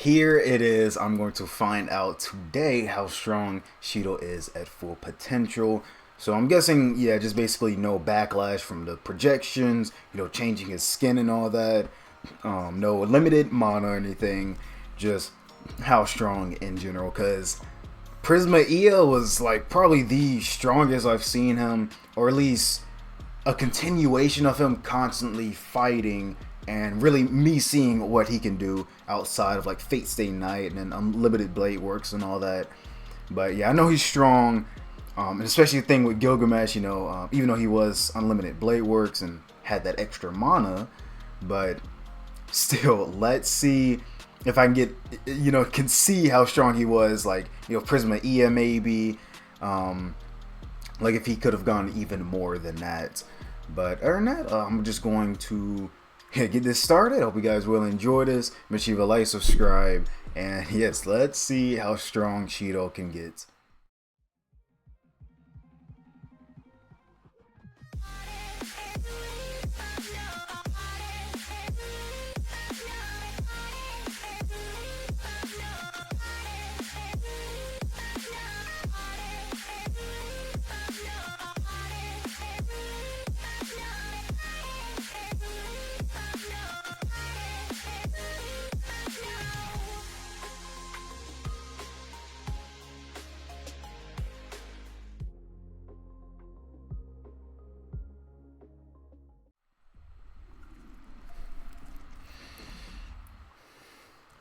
Here it is. I'm going to find out today how strong Shiro is at full potential. So I'm guessing, yeah, just basically no backlash from the projections, changing his skin and all that. No limited mana or anything. Just how strong in general. Because Prisma Ia was like probably the strongest I've seen him, or at least a continuation of him constantly fighting and really me seeing what he can do outside of like Fate Stay Night and then Unlimited Blade Works and all that. But yeah, I know he's strong, and especially the thing with Gilgamesh, even though he was Unlimited Blade Works and had that extra mana, but still, let's see if I can get, can see how strong he was, like, Prisma Ia maybe, like if he could have gone even more than that. But other than that, I'm just going to get this started. Hope you guys will enjoy this. Make sure you like, subscribe, and yes, let's see how strong Shiro can get.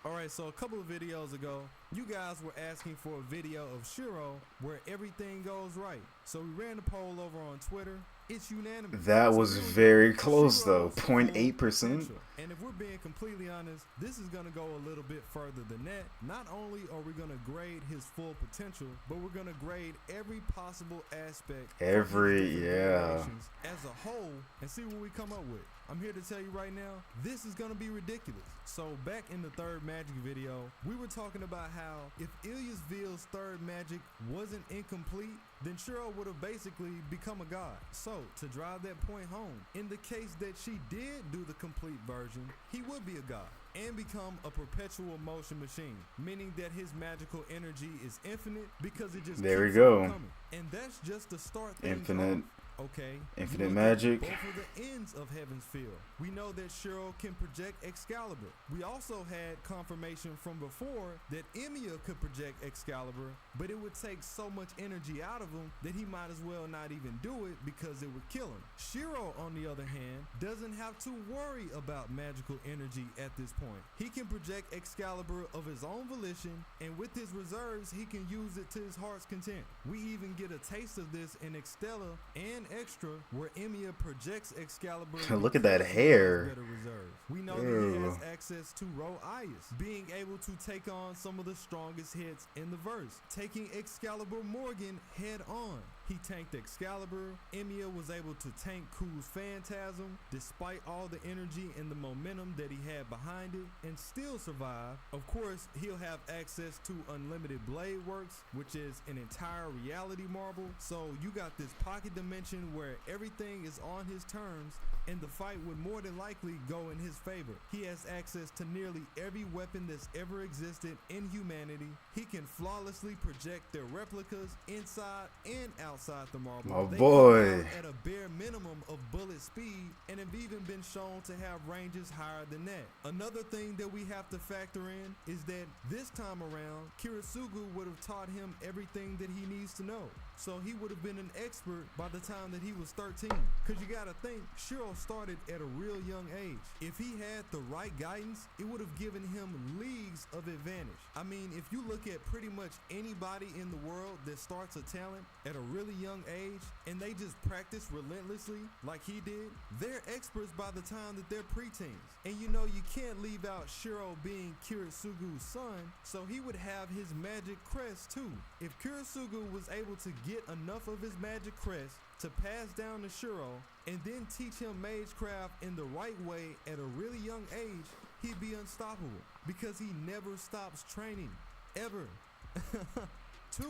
Alright, so a couple of videos ago, you guys were asking for a video of Shiro where everything goes right. So we ran a poll over on Twitter. It's unanimous. That So was here we very go. close though, Shiro's 0.8%. full potential. And if we're being completely honest, this is going to go a little bit further than that. Not only are we going to grade his full potential, but we're going to grade every possible aspect of his different variations as a whole and see what we come up with. I'm here to tell you right now, this is going to be ridiculous. So back in the third magic video, we were talking about how if Ilyasville's third magic wasn't incomplete, then Shiro would have basically become a god. So to drive that point home, in the case that she did do the complete version, he would be a god and become a perpetual motion machine, meaning that his magical energy is infinite because it just There we keeps go. on coming. And that's just to start things Infinite. off. Okay, Infinite you look magic. at both of the ends of Heaven's Field. We know that Shiro can project Excalibur. We also had confirmation from before that Emiya could project Excalibur, but it would take so much energy out of him that he might as well not even do it because it would kill him. Shiro, on the other hand, doesn't have to worry about magical energy at this point. He can project Excalibur of his own volition, and with his reserves, he can use it to his heart's content. We even get a taste of this in Extella and Extra, where Emiya projects Excalibur. Look at that hair. We know that he has access to Ro-Ias, being able to take on some of the strongest hits in the verse, taking Excalibur Morgan head on. He tanked Excalibur. Emiya was able to tank Ku's Phantasm despite all the energy and the momentum that he had behind it and still survive. Of course, he'll have access to Unlimited Blade Works, which is an entire reality marble. So you got this pocket dimension where everything is on his terms and the fight would more than likely go in his favor. He has access to nearly every weapon that's ever existed in humanity. He can flawlessly project their replicas inside and outside the marble. Oh They boy. come out at a bare minimum of bullet speed and have even been shown to have ranges higher than that. Another thing that we have to factor in is that this time around, Kirisugu would have taught him everything that he needs to know. So he would have been an expert by the time that he was 13. Cause you gotta think, Shiro started at a real young age. If he had the right guidance, it would have given him leagues of advantage. I mean, if you look at pretty much anybody in the world that starts a talent at a really young age and they just practice relentlessly like he did, they're experts by the time that they're preteens. And you know, you can't leave out Shiro being Kirisugu's son, so he would have his magic crest too. If Kirisugu was able to get enough of his magic crest to pass down to Shiro and then teach him magecraft in the right way at a really young age, he'd be unstoppable because he never stops training, ever. 2,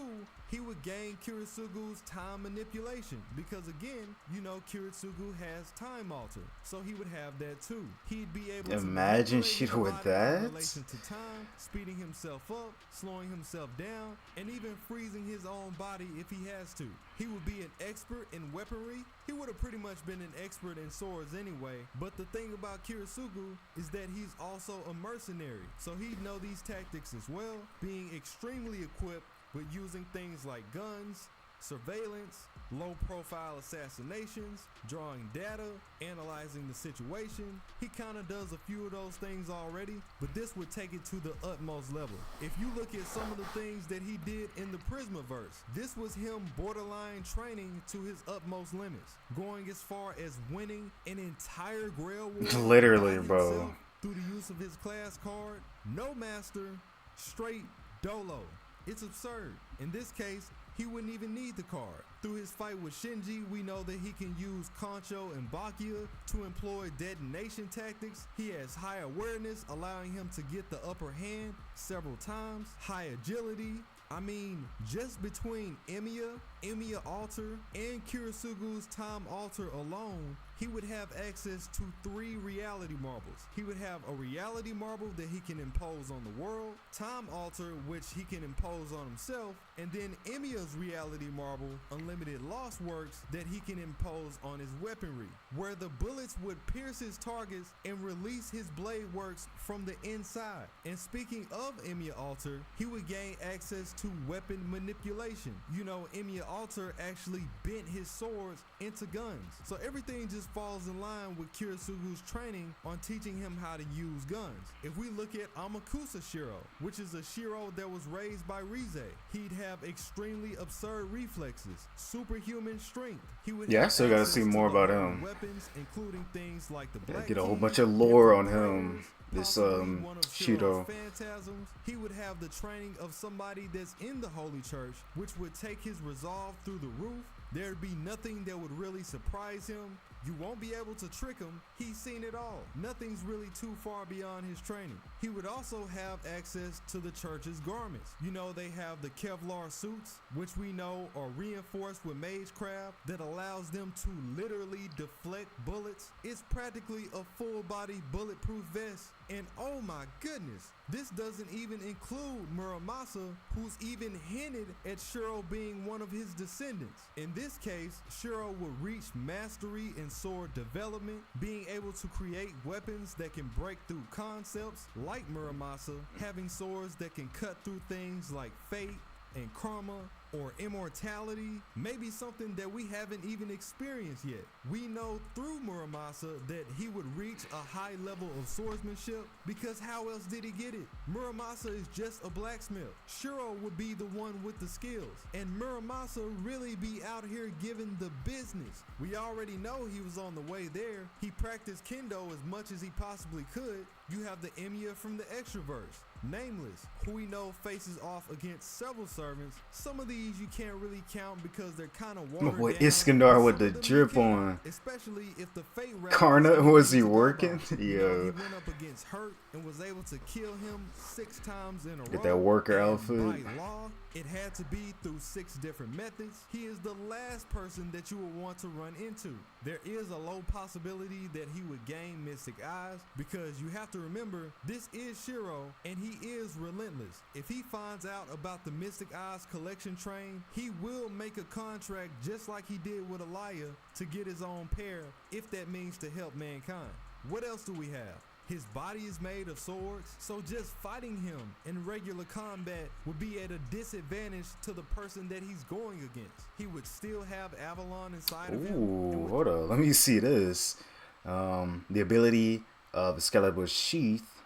he would gain Kirisugu's time manipulation because, again, you know, Kirisugu has time alter, so he would have that too. He'd be able imagine to Shiro with in that relation to time, speeding himself up, slowing himself down, and even freezing his own body if he has to. He would be an expert in weaponry. He would have pretty much been an expert in swords anyway, but the thing about Kirisugu is that he's also a mercenary, so he'd know these tactics as well, being extremely equipped with using things like guns, surveillance, low-profile assassinations, drawing data, analyzing the situation. He kind of does a few of those things already, but this would take it to the utmost level. If you look at some of the things that he did in the Prismaverse, this was him borderline training to his utmost limits, going as far as winning an entire Grail War literally, by bro, himself through the use of his class card. No master, straight dolo. It's absurd. In this case, he wouldn't even need the card. Through his fight with Shinji, we know that he can use Concho and Bakia to employ detonation tactics. He has high awareness, allowing him to get the upper hand several times. High agility. I mean, just between Emiya Alter, and Kirisugu's Time Alter alone, he would have access to 3 reality marbles. He would have a reality marble that he can impose on the world, Time Alter, which he can impose on himself, and then Emiya's reality marble, Unlimited Lost Works, that he can impose on his weaponry, where the bullets would pierce his targets and release his blade works from the inside. And speaking of Emiya Alter, he would gain access to weapon manipulation. You know, Emiya Alter actually bent his swords into guns. So everything just falls in line with Kirisugu's training on teaching him how to use guns. If we look at Amakusa Shiro, which is a Shiro that was raised by Rize, he'd have extremely absurd reflexes, superhuman strength. He would I still gotta see more about him. Weapons, including things like the black get a whole key, bunch of lore on different him. prayers, This possibly one of Shiro. Shiro's phantasms. He would have the training of somebody that's in the Holy Church, which would take his resolve through the roof. There'd be nothing that would really surprise him. You won't be able to trick him. He's seen it all. Nothing's really too far beyond his training. He would also have access to the church's garments. You know, they have the Kevlar suits, which we know are reinforced with magecraft that allows them to literally deflect bullets. It's practically a full-body bulletproof vest. And oh my goodness, this doesn't even include Muramasa, who's even hinted at Shiro being one of his descendants. In this case, Shiro would reach mastery in sword development, being able to create weapons that can break through concepts like Muramasa, having swords that can cut through things like fate and karma or immortality, maybe something that we haven't even experienced yet. We know through Muramasa that he would reach a high level of swordsmanship because how else did he get it? Muramasa is just a blacksmith. Shiro would be the one with the skills, and Muramasa really be out here giving the business. We already know he was on the way there. He practiced kendo as much as he possibly could. You have the Emiya from the Extraverse, Nameless, who we know faces off against several servants. Some of these you can't really count because they're kind of watered Boy, down. Iskandar with Some the of them drip you can, on. especially if the fate Karna, was he working? You know, Yeah. he went up against Hurt and was able to kill him 6 times in a row. Get that worker And outfit. by law, it had to be through 6 different methods. He is the last person that you would want to run into. There is a low possibility that he would gain Mystic Eyes because you have to remember, this is Shiro and he is relentless. If he finds out about the Mystic Eyes collection train, he will make a contract just like he did with Alaya to get his own pair, if that means to help mankind. What else do we have? His body is made of swords, so just fighting him in regular combat would be at a disadvantage to the person that he's going against. He would still have Avalon inside of him. Ooh, hold on. Let me see this. The ability of Excalibur Sheath.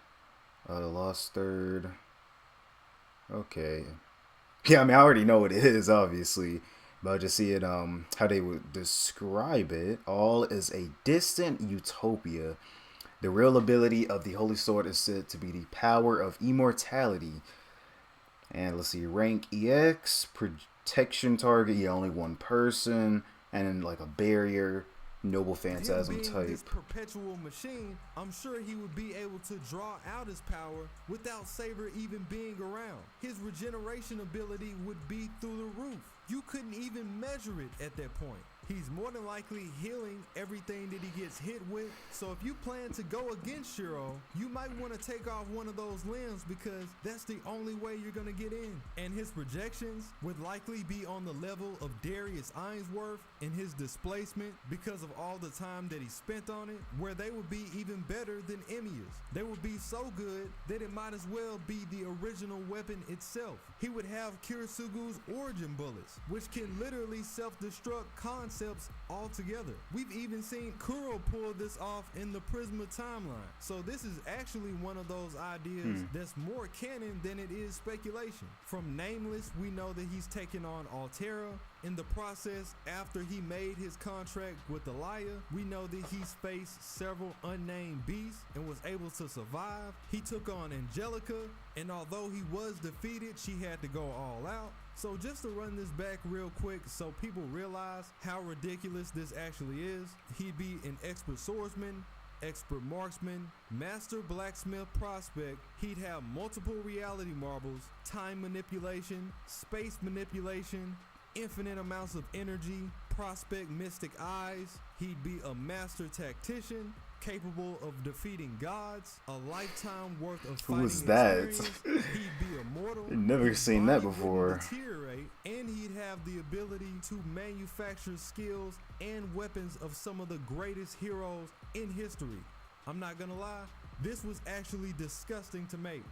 The Lost Third. Okay. Yeah, I mean, I already know what it is, obviously. But I'll just see it, how they would describe it. All is a distant utopia. The real ability of the Holy Sword is said to be the power of immortality. And let's see, rank EX, protection target, yeah, only one person, and then like a barrier. Noble Him Phantasm being type. this perpetual machine, I'm sure he would be able to draw out his power without Saber even being around. His regeneration ability would be through the roof. You couldn't even measure it at that point. He's more than likely healing everything that he gets hit with. So if you plan to go against Shiro, you might want to take off one of those limbs because that's the only way you're going to get in. And his projections would likely be on the level of Darius Ainsworth in his displacement because of all the time that he spent on it, where they would be even better than Emiya's. They would be so good that it might as well be the original weapon itself. He would have Kirisugu's origin bullets, which can literally self-destruct concepts altogether. We've even seen Kuro pull this off in the Prisma timeline. So this is actually one of those ideas that's more canon than it is speculation. From Nameless, we know that he's taken on Altera. In the process, after he made his contract with Elia, we know that he's faced several unnamed beasts and was able to survive. He took on Angelica, and although he was defeated, she had to go all out. So just to run this back real quick so people realize how ridiculous this actually is, he'd be an expert swordsman, expert marksman, master blacksmith prospect. He'd have multiple reality marbles, time manipulation, space manipulation, infinite amounts of energy, prospect mystic eyes. He'd be a master tactician, capable of defeating gods, a lifetime worth of fighting Who's that? experience. He'd be immortal. Never His seen that body wouldn't before. deteriorate, and he'd have the ability to manufacture skills and weapons of some of the greatest heroes in history. I'm not gonna lie, this was actually disgusting to make.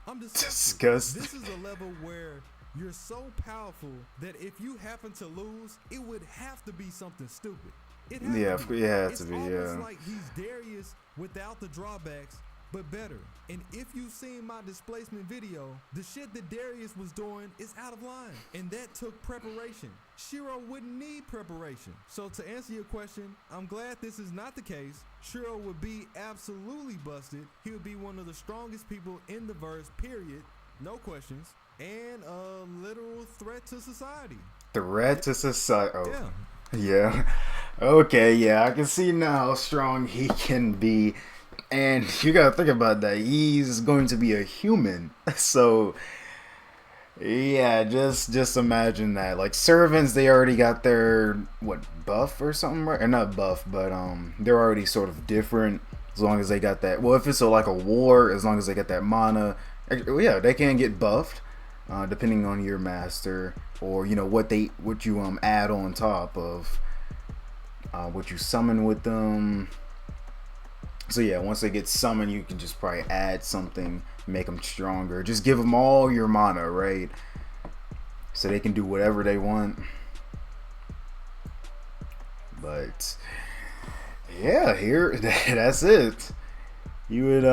I'm disgusted. This is a level where you're so powerful that if you happen to lose, it would have to be something stupid. It had to be. It had It's to be, almost like he's Darius without the drawbacks, but better. And if you've seen my displacement video, the shit that Darius was doing is out of line, and that took preparation. Shiro wouldn't need preparation. So to answer your question, I'm glad this is not the case. Shiro would be absolutely busted. He would be one of the strongest people in the verse, period. No questions. And a literal threat to society. Threat to society. Oh. Yeah. Yeah. Okay, yeah, I can see now how strong he can be. And you gotta think about that. He's going to be a human. So, yeah, just imagine that. Like, servants, they already got their, buff or something, right? Or not buff, but they're already sort of different as long as they got that. Well, if it's like a war, as long as they get that mana. Yeah, they can get buffed. Depending on your master, or what you add on top of what you summon with them. So yeah, once they get summoned, you can just probably add something, make them stronger. Just give them all your mana, right? So they can do whatever they want. But yeah, here that's it. You would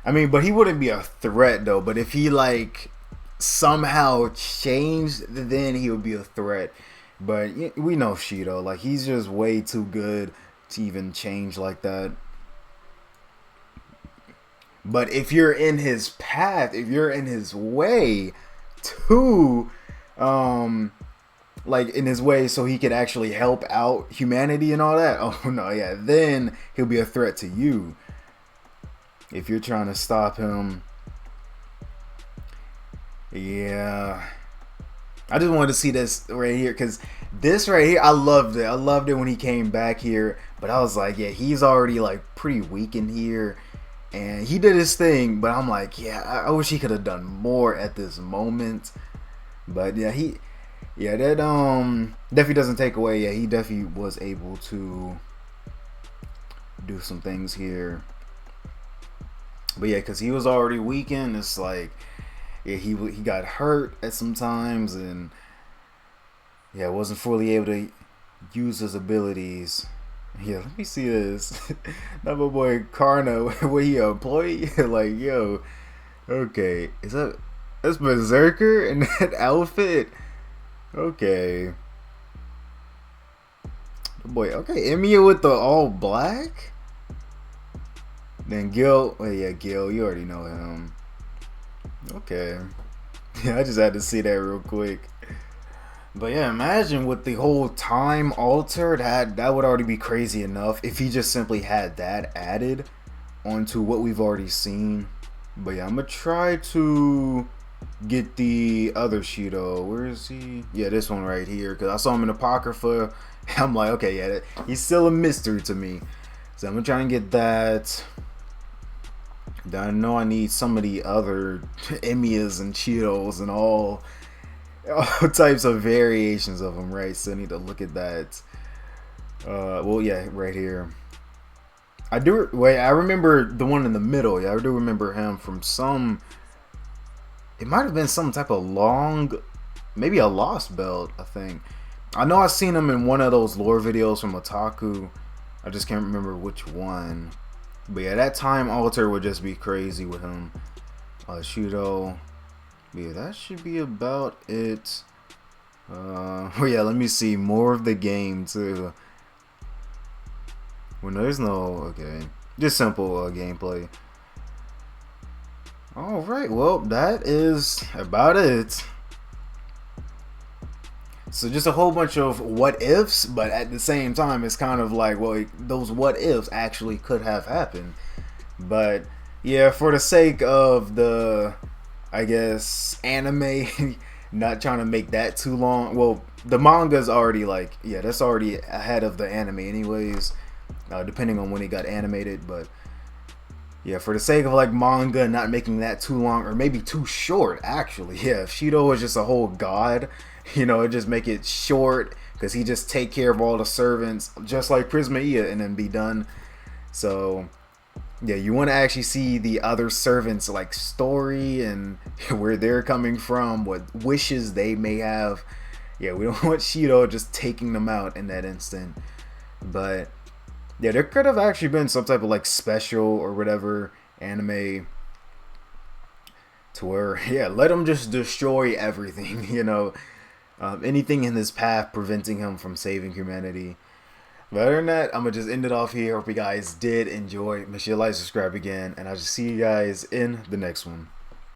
I mean, but he wouldn't be a threat though. But if he somehow changed, then he would be a threat. But we know Shiro, like, he's just way too good to even change like that. But if you're in his path, if you're in his way to, like, in his way so he could actually help out humanity and all that, oh no, yeah, then he'll be a threat to you. If you're trying to stop him, yeah. I just wanted to see this right here, because this right here, I loved it. I loved it when he came back here, but I was like, yeah, he's already like pretty weak in here, and he did his thing, but I'm like, yeah, I wish he could have done more at this moment. But yeah, that definitely doesn't take away. Yeah, he definitely was able to do some things here. But yeah, because he was already weakened, it's like, yeah, he got hurt at some times, and yeah, wasn't fully able to use his abilities. Yeah, let me see this. That my boy Karna, what, he a employee? Like, yo, okay, that's Berserker in that outfit? Okay. Boy, okay, Emiya with the all black? Then Gil, oh yeah, Gil, you already know him. Okay. Yeah, I just had to see that real quick. But yeah, imagine with the whole time altered, that would already be crazy enough if he just simply had that added onto what we've already seen. But yeah, I'm gonna try to get the other Shiro. Where is he? Yeah, this one right here. Because I saw him in Apocrypha. I'm like, okay, yeah, he's still a mystery to me. So I'm gonna try and get that. I know I need some of the other Emiyas and Cheetos and all types of variations of them, right? So I need to look at that. Well, yeah, right here. I do. Wait, I remember the one in the middle. Yeah, I do remember him from some. It might have been some type of long, maybe a lost belt. I think. I know I seen him in one of those lore videos from Otaku. I just can't remember which one. But yeah, that time alter would just be crazy with him. Shiro. Yeah, that should be about it. Oh yeah, let me see more of the game too. When there's no, okay, just simple gameplay. All right, well that is about it. So just a whole bunch of what ifs, but at the same time, it's kind of like, well, those what ifs actually could have happened. But yeah, for the sake of the, I guess, anime, not trying to make that too long. Well, the manga's already like, yeah, that's already ahead of the anime anyways, depending on when it got animated. But yeah, for the sake of like manga not making that too long or maybe too short, actually, yeah, if Shiro was just a whole god, just make it short because he just take care of all the servants just like Prismaia and then be done. So yeah, you want to actually see the other servants like story and where they're coming from, what wishes they may have. Yeah, we don't want Shiro just taking them out in that instant. But yeah, there could have actually been some type of like special or whatever anime to where, yeah, let him just destroy everything, anything in his path preventing him from saving humanity. But other than that, I'm going to just end it off here. Hope you guys did enjoy. Make sure you like, subscribe again, and I'll just see you guys in the next one.